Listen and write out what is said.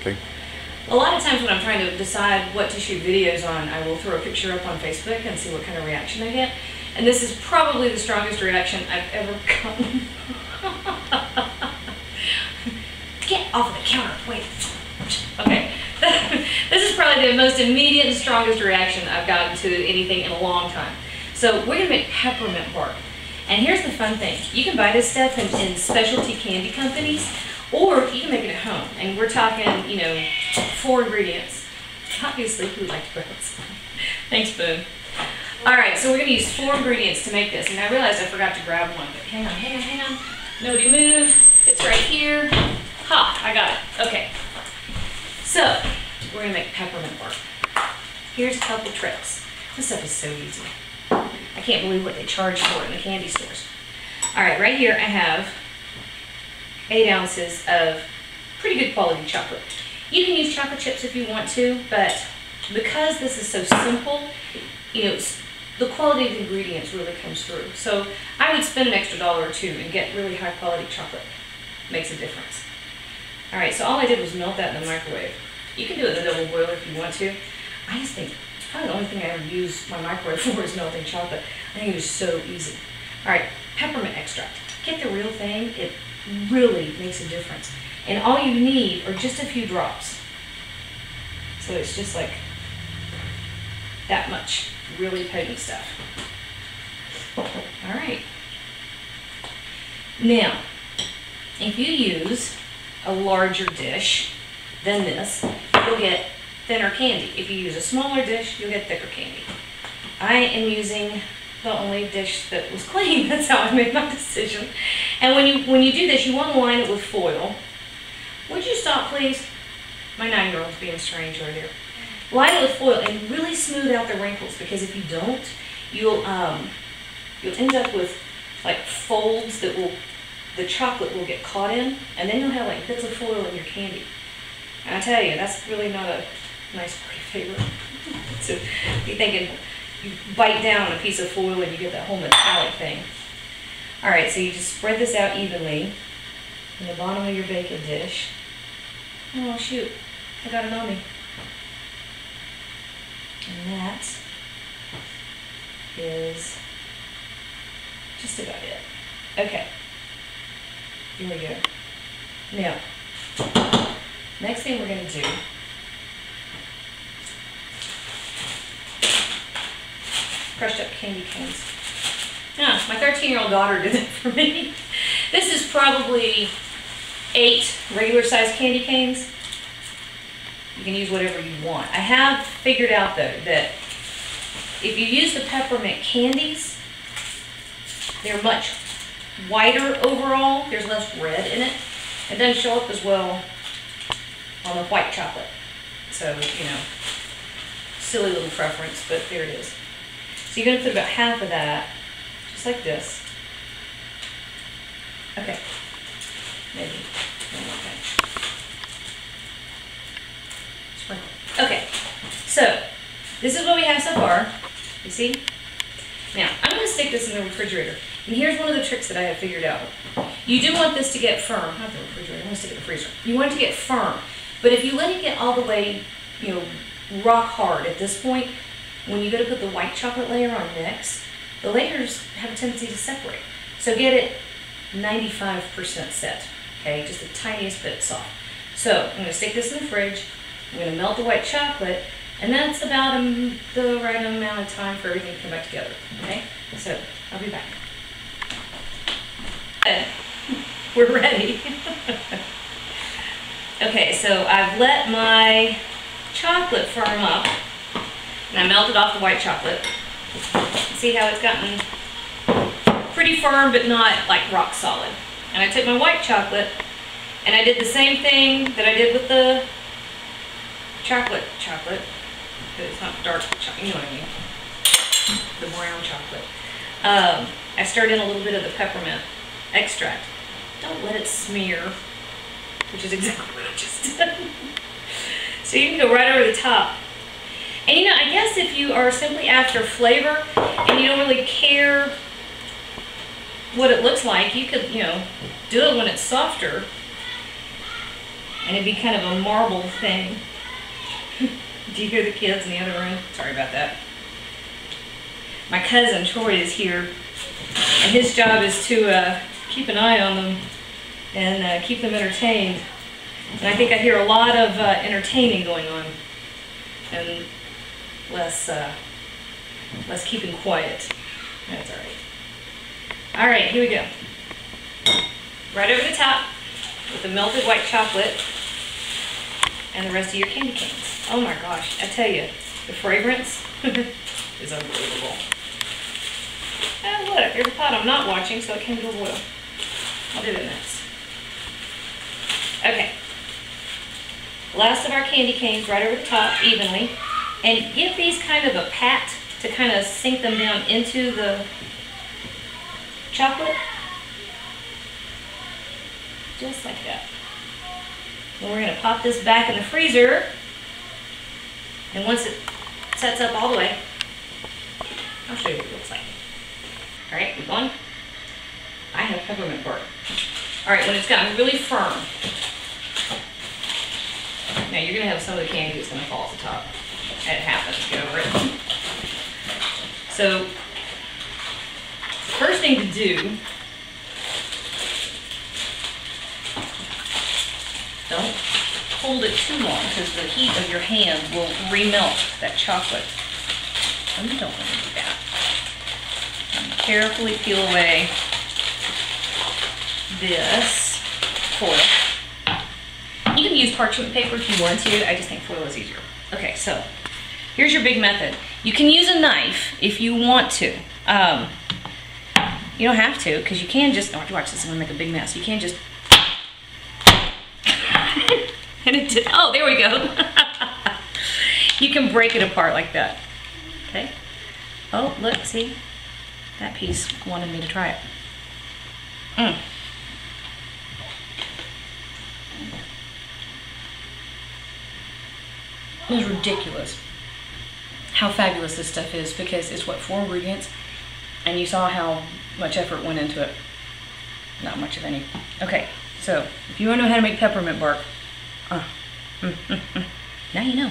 Okay. A lot of times when I'm trying to decide what to shoot videos on, I will throw a picture up on Facebook and see what kind of reaction I get. And this is probably the strongest reaction I've ever gotten. Get off of the counter, wait. Okay, this is probably the most immediate and strongest reaction I've gotten to anything in a long time. So we're gonna make peppermint bark. And here's the fun thing. You can buy this stuff in specialty candy companies, or you can make it at home. And we're talking, you know, 4 ingredients. Obviously, who likes breads? Thanks, Boone. All right, so we're gonna use 4 ingredients to make this. And I realized I forgot to grab one, but hang on. Nobody move. It's right here. Ha, I got it. Okay. So, we're gonna make peppermint bark. Here's a couple tricks. This stuff is so easy. I can't believe what they charge for it in the candy stores. All right, right here I have 8 ounces of pretty good quality chocolate. You can use chocolate chips if you want to, but because this is so simple, you know, the quality of the ingredients really comes through. So I would spend an extra $1 or $2 and get really high quality chocolate. Makes a difference. All right, so all I did was melt that in the microwave. You can do it in a double boiler if you want to. I just think it's probably the only thing I ever use my microwave for is melting chocolate. I think it was so easy. All right, peppermint extract. Get the real thing. It really makes a difference. And all you need are just a few drops. So it's just like that much really potent stuff. All right. Now, if you use a larger dish than this, you'll get thinner candy. If you use a smaller dish, you'll get thicker candy. I am using the only dish that was clean. That's how I made my decision. And when you do this, you want to line it with foil. Would you stop, please? My 9-year-old's being strange right here. Line it with foil and really smooth out the wrinkles, because if you don't, you'll end up with like folds that the chocolate will get caught in, and then you'll have like bits of foil in your candy. And I tell you, that's really not a nice party favor. So you're thinking, you bite down on a piece of foil and you get that whole metallic thing. All right, so you just spread this out evenly in the bottom of your baking dish. Oh shoot, I got it on me. And that is just about it. Okay, here we go. Now, next thing we're going to do, crushed up candy canes. Now, my 13-year-old daughter did it for me. This is probably 8 regular sized candy canes. You can use whatever you want. I have figured out though that if you use the peppermint candies, they're much whiter overall. There's less red in it. It doesn't show up as well on the white chocolate. So, you know, silly little preference, but there it is. So you're going to put about half of that, just like this. Okay, maybe one more pinch. Sprinkle. Okay, so this is what we have so far. You see? Now, I'm going to stick this in the refrigerator. And here's one of the tricks that I have figured out. You do want this to get firm. Not the refrigerator, I'm going to stick it in the freezer. You want it to get firm. But if you let it get all the way, you know, rock hard at this point, when you go to put the white chocolate layer on next, the layers have a tendency to separate. So get it 95% set, okay? Just the tiniest bit soft. So I'm going to stick this in the fridge. I'm going to melt the white chocolate, and that's about the right amount of time for everything to come back together, okay? So I'll be back. We're ready. Okay, so I've let my chocolate firm up, and I melted off the white chocolate. See how it's gotten pretty firm, but not like rock solid. And I took my white chocolate, and I did the same thing that I did with the chocolate, but it's not dark chocolate, you know what I mean, the brown chocolate. I stirred in a little bit of the peppermint extract. Don't let it smear, which is exactly what I just did. So you can go right over the top. And you know, I guess if you are simply after flavor and you don't really care what it looks like, you could, you know, do it when it's softer. and it'd be kind of a marble thing. Do you hear the kids in the other room? Sorry about that. My cousin Troy is here, and his job is to keep an eye on them and keep them entertained. And I think I hear a lot of entertaining going on, and less keeping quiet. That's all right. All right, here we go. Right over the top with the melted white chocolate and the rest of your candy canes. Oh my gosh, I tell you, the fragrance is unbelievable. And look, here's a pot I'm not watching, so it can't go boil. I'll do it next. Okay. Last of our candy canes right over the top evenly. And give these kind of a pat to kind of sink them down into the chocolate. Just like that. Then we're going to pop this back in the freezer. And once it sets up all the way, I'll show you what it looks like. Alright, keep going. I have peppermint bark. Alright, when it's gotten really firm, now you're going to have some of the candy that's going to fall off the top. It happens, get over it. So, first thing to do, don't hold it too long because the heat of your hand will remelt that chocolate. And you don't want to do that. And carefully peel away this foil. You can use parchment paper if you want to. I just think foil is easier. Okay, so here's your big method. You can use a knife if you want to. You don't have to, because you can just, oh, watch this, I'm gonna make a big mess. You can just, and it did, oh, there we go. You can break it apart like that. Okay. Oh, look, see? That piece wanted me to try it. It was ridiculous how fabulous this stuff is, because it's what, 4 ingredients, and you saw how much effort went into it. Not much of any. Okay, so if you want to know how to make peppermint bark, now you know.